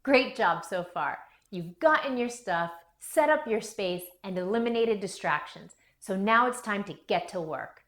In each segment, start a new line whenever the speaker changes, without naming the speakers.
Great job so far. You've gotten your stuff, set up your space, and eliminated distractions. So now it's time to get to work.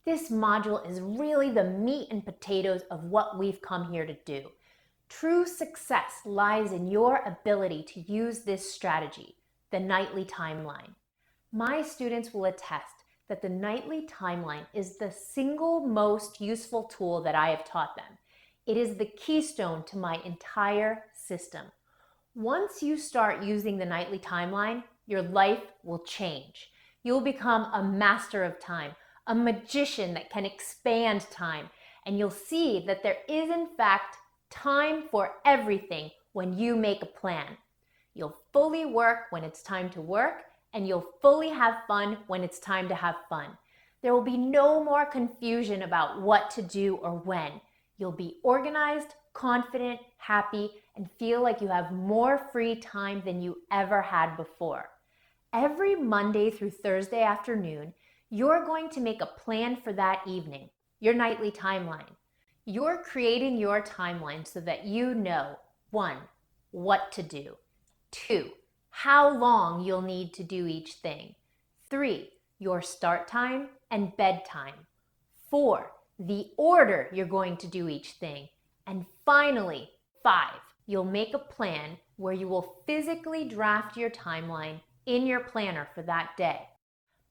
This module is really the meat and potatoes of what we've come here to do. True success lies in your ability to use this strategy, the nightly timeline. My students will attest that the nightly timeline is the single most useful tool that I have taught them. It is the keystone to my entire system. Once you start using the nightly timeline, your life will change. You'll become a master of time, a magician that can expand time, and you'll see that there is in fact time for everything when you make a plan. You'll fully work when it's time to work, and you'll fully have fun when it's time to have fun. There will be no more confusion about what to do or when. You'll be organized, confident, happy, and feel like you have more free time than you ever had before. Every Monday through Thursday afternoon, you're going to make a plan for that evening, your nightly timeline. You're creating your timeline so that you know, 1, what to do, 2, how long you'll need to do each thing, 3, your start time and bedtime, 4, the order you're going to do each thing, and finally, 5, you'll make a plan where you will physically draft your timeline in your planner for that day.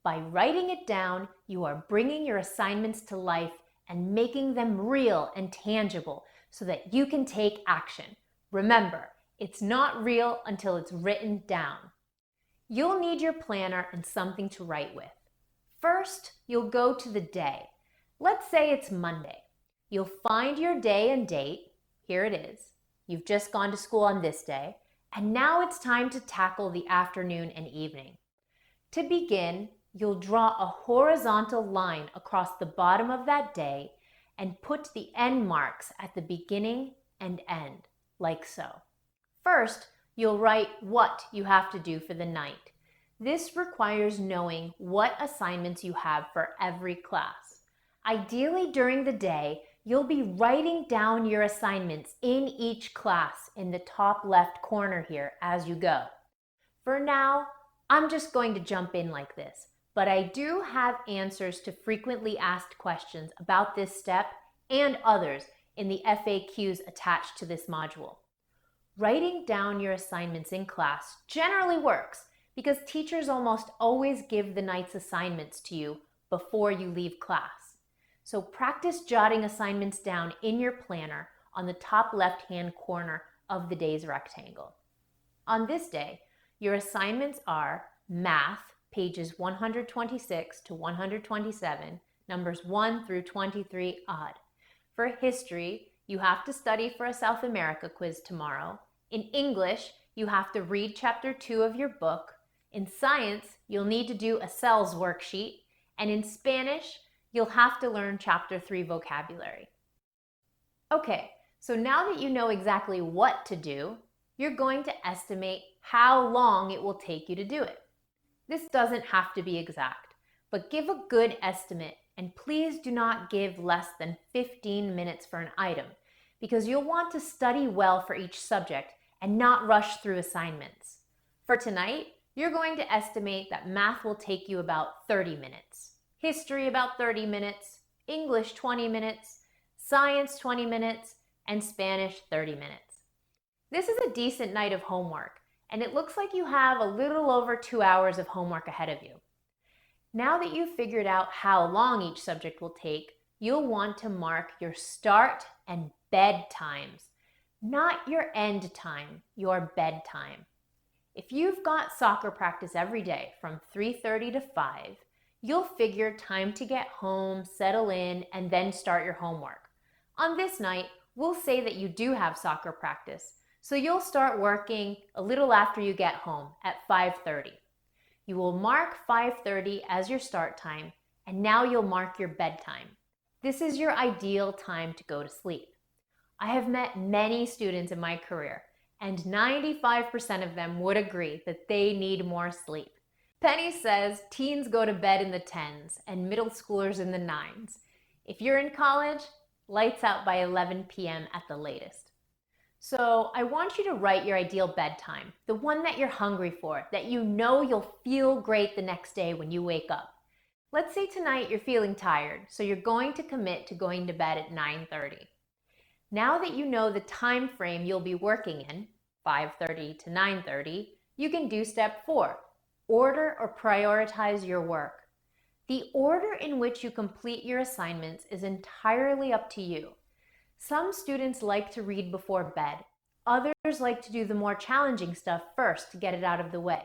By writing it down, you are bringing your assignments to life and making them real and tangible so that you can take action. Remember, it's not real until it's written down. You'll need your planner and something to write with. First, you'll go to the day. Let's say it's Monday. You'll find your day and date. Here it is. You've just gone to school on this day, and now it's time to tackle the afternoon and evening. To begin, you'll draw a horizontal line across the bottom of that day and put the end marks at the beginning and end, like so. First, you'll write what you have to do for the night. This requires knowing what assignments you have for every class. Ideally, during the day, you'll be writing down your assignments in each class in the top left corner here as you go. For now, I'm just going to jump in like this, but I do have answers to frequently asked questions about this step and others in the FAQs attached to this module. Writing down your assignments in class generally works because teachers almost always give the night's assignments to you before you leave class. So practice jotting assignments down in your planner on the top left-hand corner of the day's rectangle. On this day, your assignments are math, pages 126 to 127, numbers 1 through 23 odd. For history, you have to study for a South America quiz tomorrow. In English, you have to read chapter 2 of your book. In science, you'll need to do a cells worksheet. And in Spanish, you'll have to learn chapter 3 vocabulary. Okay, so now that you know exactly what to do, you're going to estimate how long it will take you to do it. This doesn't have to be exact, but give a good estimate, and please do not give less than 15 minutes for an item, because you'll want to study well for each subject and not rush through assignments. For tonight, you're going to estimate that math will take you about 30 minutes, history about 30 minutes, English 20 minutes, science 20 minutes, and Spanish 30 minutes. This is a decent night of homework, and it looks like you have a little over 2 hours of homework ahead of you. Now that you've figured out how long each subject will take, you'll want to mark your start and bed times, not your end time, your bedtime. If you've got soccer practice every day from 3:30 to 5, you'll figure time to get home, settle in, and then start your homework. On this night, we'll say that you do have soccer practice, so you'll start working a little after you get home at 5:30. You will mark 5:30 as your start time, and now you'll mark your bedtime. This is your ideal time to go to sleep. I have met many students in my career, and 95% of them would agree that they need more sleep. Penny says teens go to bed in the 10s and middle schoolers in the 9s. If you're in college, lights out by 11 p.m. at the latest. So I want you to write your ideal bedtime, the one that you're hungry for, that you know you'll feel great the next day when you wake up. Let's say tonight you're feeling tired, so you're going to commit to going to bed at 9:30. Now that you know the time frame you'll be working in, 5:30 to 9:30, you can do step 4, order or prioritize your work. The order in which you complete your assignments is entirely up to you. Some students like to read before bed. Others like to do the more challenging stuff first to get it out of the way,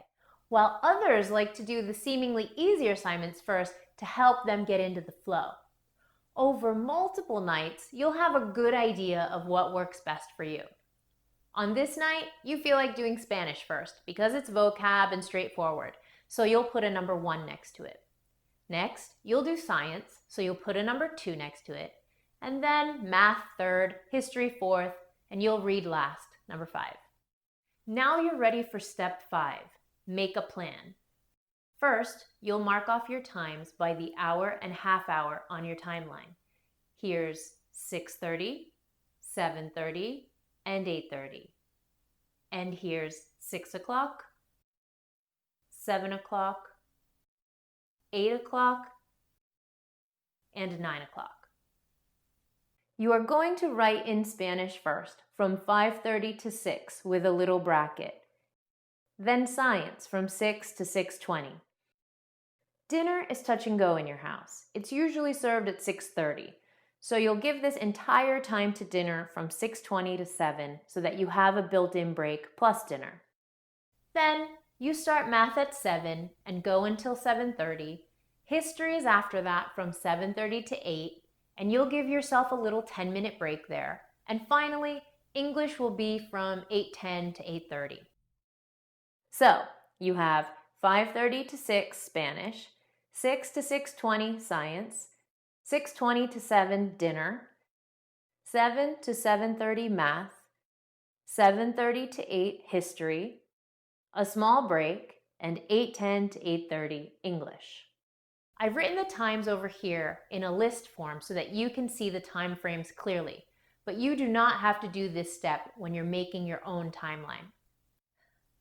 while others like to do the seemingly easier assignments first to help them get into the flow. Over multiple nights, you'll have a good idea of what works best for you. On this night, you feel like doing Spanish first because it's vocab and straightforward, so you'll put a number 1 next to it. Next, you'll do science, so you'll put a number 2 next to it. And then math 3rd, history 4th, and you'll read last, number 5. Now you're ready for step 5, make a plan. First, you'll mark off your times by the hour and half hour on your timeline. Here's 6:30, 7:30, and 8:30. And here's 6 o'clock, 7 o'clock, 8 o'clock, and 9 o'clock. You are going to write in Spanish first, from 5:30 to 6 with a little bracket. Then science from 6 to 6:20. Dinner is touch and go in your house. It's usually served at 6:30, so you'll give this entire time to dinner from 6:20 to 7 so that you have a built-in break plus dinner. Then you start math at 7 and go until 7:30. History is after that from 7:30 to 8. And you'll give yourself a little 10-minute break there. And finally, English will be from 8:10 to 8:30. So, you have 5:30 to 6 Spanish, 6 to 6:20 science, 6:20 to 7 dinner, 7 to 7:30 math, 7:30 to 8 history, a small break, and 8:10 to 8:30 English. I've written the times over here in a list form so that you can see the time frames clearly, but you do not have to do this step when you're making your own timeline.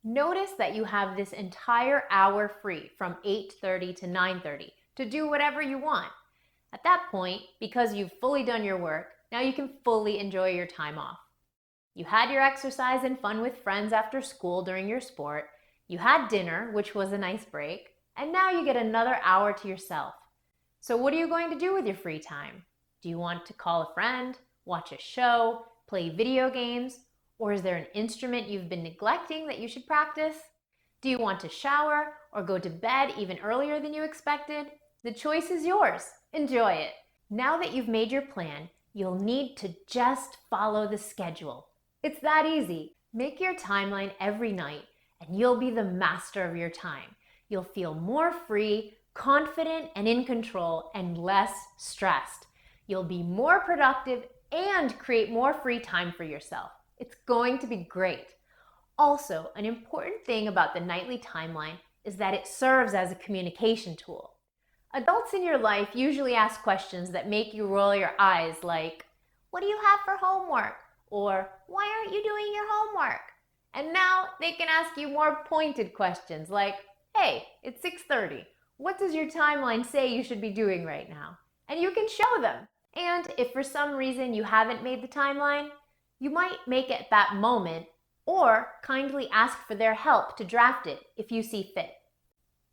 Notice that you have this entire hour free from 8:30 to 9:30 to do whatever you want. At that point, because you've fully done your work, now you can fully enjoy your time off. You had your exercise and fun with friends after school during your sport, you had dinner, which was a nice break, and now you get another hour to yourself. So what are you going to do with your free time? Do you want to call a friend, watch a show, play video games, or is there an instrument you've been neglecting that you should practice? Do you want to shower or go to bed even earlier than you expected? The choice is yours. Enjoy it. Now that you've made your plan, you'll need to just follow the schedule. It's that easy. Make your timeline every night and you'll be the master of your time. You'll feel more free, confident, and in control, and less stressed. You'll be more productive and create more free time for yourself. It's going to be great. Also, an important thing about the nightly timeline is that it serves as a communication tool. Adults in your life usually ask questions that make you roll your eyes like, "What do you have for homework?" Or, "Why aren't you doing your homework?" And now they can ask you more pointed questions like, "Hey, it's 6:30. What does your timeline say you should be doing right now?" And you can show them. And if for some reason you haven't made the timeline, you might make it that moment or kindly ask for their help to draft it if you see fit.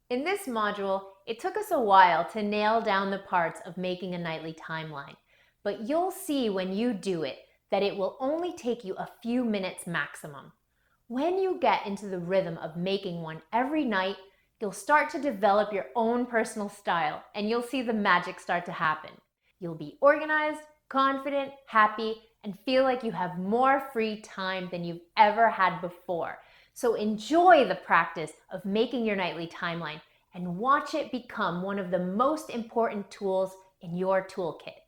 In this module, it took us a while to nail down the parts of making a nightly timeline, but you'll see when you do it that it will only take you a few minutes maximum. When you get into the rhythm of making one every night, you'll start to develop your own personal style and you'll see the magic start to happen. You'll be organized, confident, happy, and feel like you have more free time than you've ever had before. So enjoy the practice of making your nightly timeline and watch it become one of the most important tools in your toolkit.